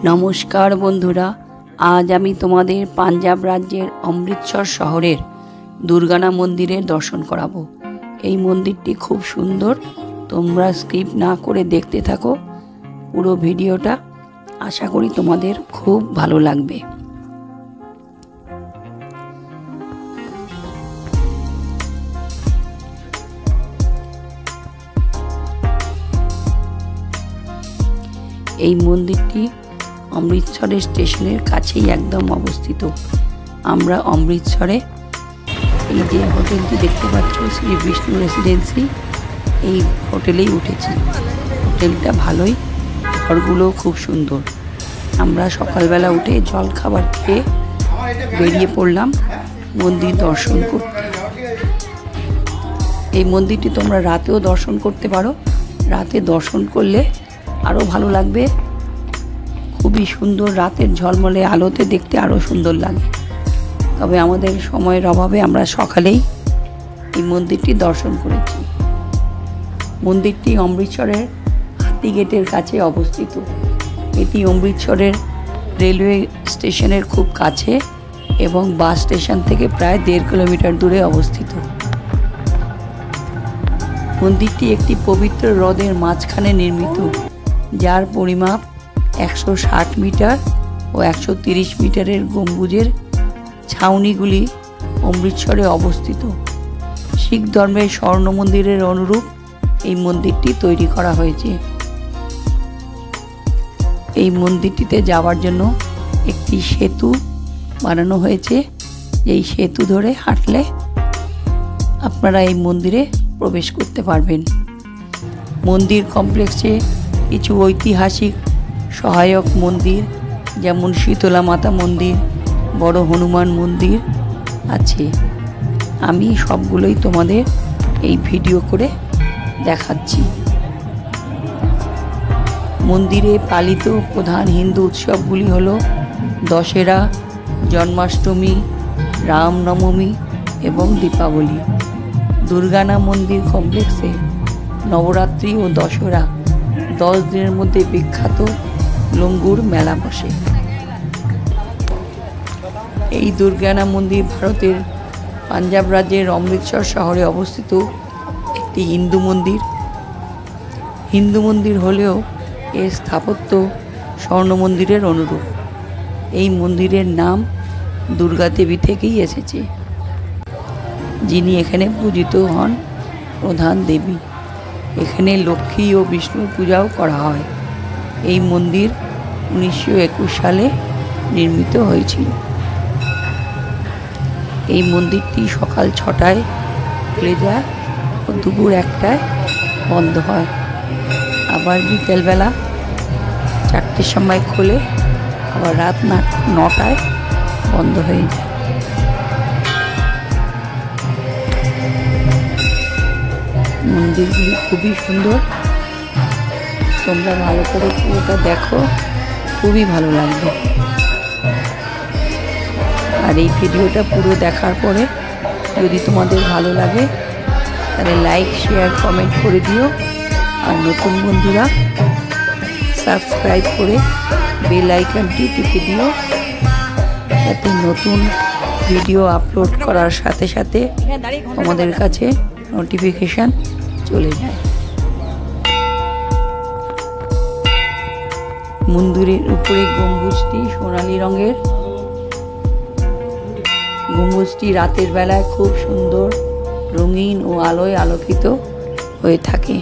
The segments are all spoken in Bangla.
নমস্কার বন্ধুরা, আজ আমি তোমাদের পাঞ্জাব রাজ্যের অমৃতসর শহরের দুর্গানা মন্দিরের দর্শন করাবো। এই মন্দিরটি খুব সুন্দর, তোমরা স্কিপ না করে দেখতে থাকো পুরো ভিডিওটা। আশা করি তোমাদের খুব ভালো লাগবে। এই মন্দিরটি অমৃতসরের স্টেশনের কাছেই একদম অবস্থিত। আমরা অমৃতসরে এই যে হোটেলটি দেখতে পাচ্ছ, শ্রী বিষ্ণু রেসিডেন্সি, এই হোটেলেই উঠেছি। হোটেলটা ভালোই, ঘরগুলো খুব সুন্দর। আমরা সকালবেলা উঠে জল খাবার খেয়ে বেরিয়ে পড়লাম মন্দির দর্শন করতে। এই মন্দিরটি তোমরা রাতেও দর্শন করতে পারো। রাতে দর্শন করলে আরও ভালো লাগবে, খুবই সুন্দর। রাতের ঝলমলে আলোতে দেখতে আরও সুন্দর লাগে। তবে আমাদের সময়ের অভাবে আমরা সকালেই এই মন্দিরটি দর্শন করেছি। মন্দিরটি অমৃতসরের হাতিগেটের কাছে অবস্থিত। এটি অমৃতসরের রেলওয়ে স্টেশনের খুব কাছে এবং বাস স্টেশন থেকে প্রায় 1.5 কিলোমিটার দূরে অবস্থিত। মন্দিরটি একটি পবিত্র হ্রদের মাঝখানে নির্মিত, যার পরিমাপ 160 মিটার ও 130 মিটারের গম্বুজের ছাউনিগুলি অমৃতসরে অবস্থিত। শিখ ধর্মের স্বর্ণ মন্দিরের অনুরূপ এই মন্দিরটি তৈরি করা হয়েছে। এই মন্দিরটিতে যাওয়ার জন্য একটি সেতু বানানো হয়েছে। এই সেতু ধরে হাঁটলে আপনারা এই মন্দিরে প্রবেশ করতে পারবেন। মন্দির কমপ্লেক্সে কিছু ঐতিহাসিক সহায়ক মন্দির, যেমন শীতলা মাতা মন্দির, বড় হনুমান মন্দির আছে। আমি সবগুলোই তোমাদের এই ভিডিও করে দেখাচ্ছি। মন্দিরে পালিত প্রধান হিন্দু উৎসবগুলি হলো দশেরা, জন্মাষ্টমী, রামনবমী এবং দীপাবলি। দুর্গানা মন্দির কমপ্লেক্সে নবরাত্রি ও দশরা 10 দিনের মধ্যে বিখ্যাত লঙ্গুর মেলা বসে। এই দুর্গানা মন্দির ভারতের পাঞ্জাব রাজ্যের অমৃতসর শহরে অবস্থিত একটি হিন্দু মন্দির। হিন্দু মন্দির হলেও এর স্থাপত্য স্বর্ণ মন্দিরের অনুরূপ। এই মন্দিরের নাম দুর্গা দেবী থেকেই এসেছে, যিনি এখানে পূজিত হন প্রধান দেবী। এখানে লক্ষ্মী ও বিষ্ণু পূজাও করা হয়। এই মন্দির 1921 সালে নির্মিত হয়েছিল। এই মন্দিরটি সকাল 6টায় খুলে যায় ও দুপুর 1টায় বন্ধ হয়। আবার বিকেলবেলা 4টের সময় খোলে, আবার রাত 9টায় বন্ধ হয়ে যায়। মন্দিরগুলি খুবই সুন্দর, তোমরা ভালো করে পুরোটা দেখো, খুবই ভালো লাগবে। আর এই ভিডিওটা পুরো দেখার পরে যদি তোমাদের ভালো লাগে তাহলে লাইক, শেয়ার, কমেন্ট করে দিও। আর নতুন বন্ধুরা সাবস্ক্রাইব করে বেল আইকনটি টিপে দিও, যাতে নতুন ভিডিও আপলোড করার সাথে সাথে তোমাদের কাছে নোটিফিকেশন চলে যায়। মন্দিরের উপরে গম্বুজটি সোনালী রঙের। গম্বুজটি রাতের বেলায় খুব সুন্দর, রঙিন ও আলোয় আলোকিত হয়ে থাকে।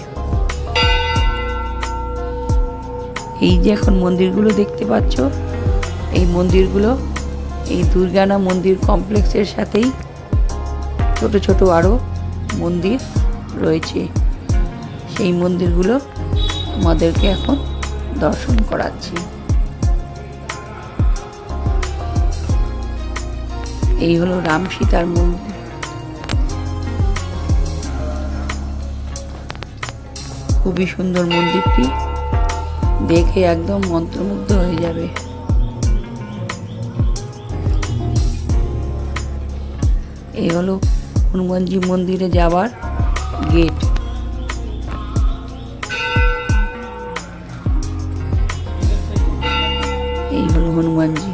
এই যে এখন মন্দিরগুলো দেখতে পাচ্ছ, এই মন্দিরগুলো এই দুর্গানা মন্দির কমপ্লেক্সের সাথেই ছোট ছোট আরও মন্দির রয়েছে। সেই মন্দিরগুলো তোমাদেরকে এখন দর্শন করাচ্ছি। এই হলো রাম সীতার মন্দির। খুবই সুন্দর মন্দিরটি, দেখে একদম মন্ত্রমুগ্ধ হয়ে যাবে। এই হলো হনুমানজি মন্দিরে যাওয়ার গেট। এই হলো হনুমানজি।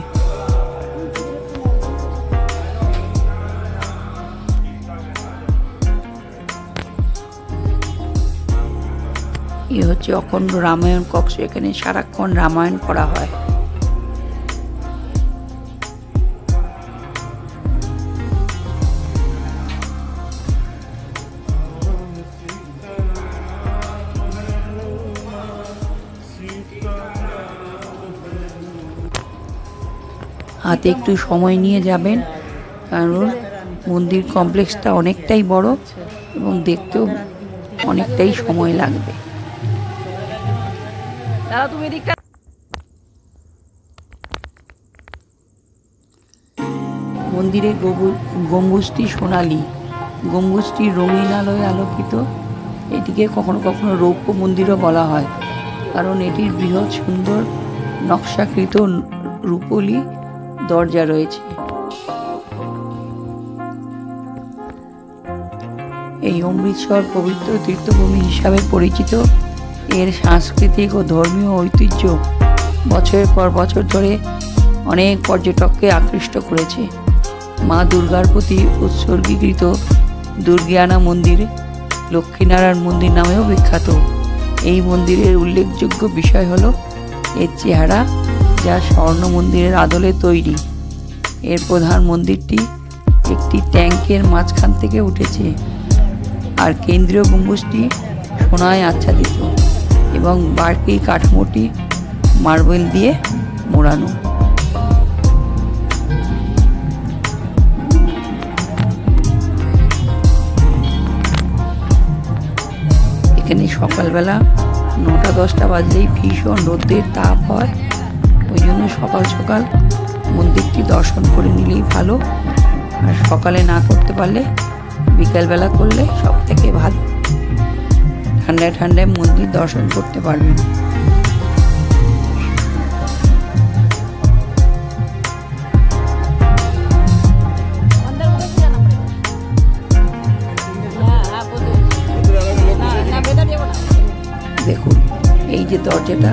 এ হচ্ছে অখণ্ড রামায়ণ কক্ষ, এখানে সারাক্ষণ রামায়ণ করা হয়। হাতে একটু সময় নিয়ে যাবেন, কারণ মন্দির কমপ্লেক্সটা অনেকটাই বড় এবং দেখতেও অনেকটাই সময় লাগবে। মন্দিরে গম্বুজটি সোনালী, গম্বুজটি রঙিন আলোয় আলোকিত। এটিকে কখনো কখনো রৌপ্য মন্দিরও বলা হয়, কারণ এটির বৃহৎ সুন্দর নকশাকৃত রূপোলি দরজা রয়েছে। এই অমৃতসর পবিত্র তীর্থভূমি হিসাবে পরিচিত। এর সাংস্কৃতিক ও ধর্মীয় ঐতিহ্য বছরের পর বছর ধরে অনেক পর্যটককে আকৃষ্ট করেছে। মা দুর্গার প্রতি উৎসর্গীকৃত দুর্গিয়ানা মন্দির লক্ষ্মীনারায়ণ মন্দির নামেও বিখ্যাত। এই মন্দিরের উল্লেখযোগ্য বিষয় হলো এর চেহারা, যা স্বর্ণ মন্দিরের আদলে তৈরি। এর প্রধান মন্দিরটি একটি ট্যাঙ্কের মাঝখান থেকে উঠেছে, আর কেন্দ্রীয় গম্বুজটি সোনায় আচ্ছাদিত এবং বাকি কাঠামোটি মার্বেল দিয়ে মোড়ানো। এখানে সকালবেলা 9টা-10টা বাজলেই ভীষণ রোদের তাপ হয়, ওই জন্য সকাল সকাল মন্দিরটি দর্শন করে নিলেই ভালো। আর সকালে না করতে পারলে বিকালবেলা করলে সব থেকে ভালো, ঠান্ডায় ঠান্ডায় মন্দির দর্শন করতে পারবেন। দেখুন এই যে দরজাটা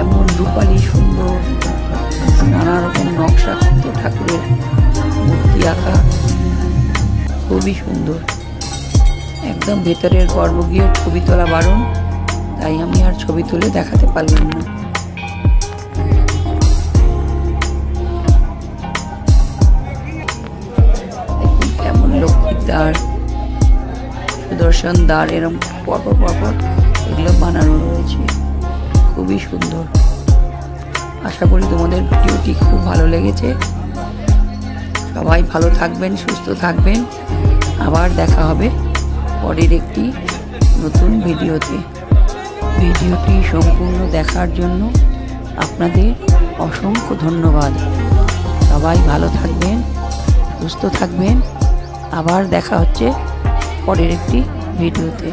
এমন রূপালী সুন্দর, নানা রকম নকশাকৃত ঠাকুরের মূর্তি আঁকা, খুবই সুন্দর। একদম ভেতরের গর্ভগৃহের ছবি তোলা বারণ, তাই আমি আর ছবি তুলে দেখাতে পারলাম না। দেখুন কেমন লক্ষ্মীর দ্বার, সুদর্শন দ্বার এরকম পরপর পরপর এগুলো বানানো রয়েছে, খুবই সুন্দর। আশা করি তোমাদের ভিডিওটি খুব ভালো লেগেছে। সবাই ভালো থাকবেন, সুস্থ থাকবেন। আবার দেখা হবে পরের একটি নতুন ভিডিওতে। ভিডিওটি সম্পূর্ণ দেখার জন্য আপনাদের অসংখ্য ধন্যবাদ। সবাই ভালো থাকবেন, সুস্থ থাকবেন। আবার দেখা হচ্ছে পরের একটি ভিডিওতে।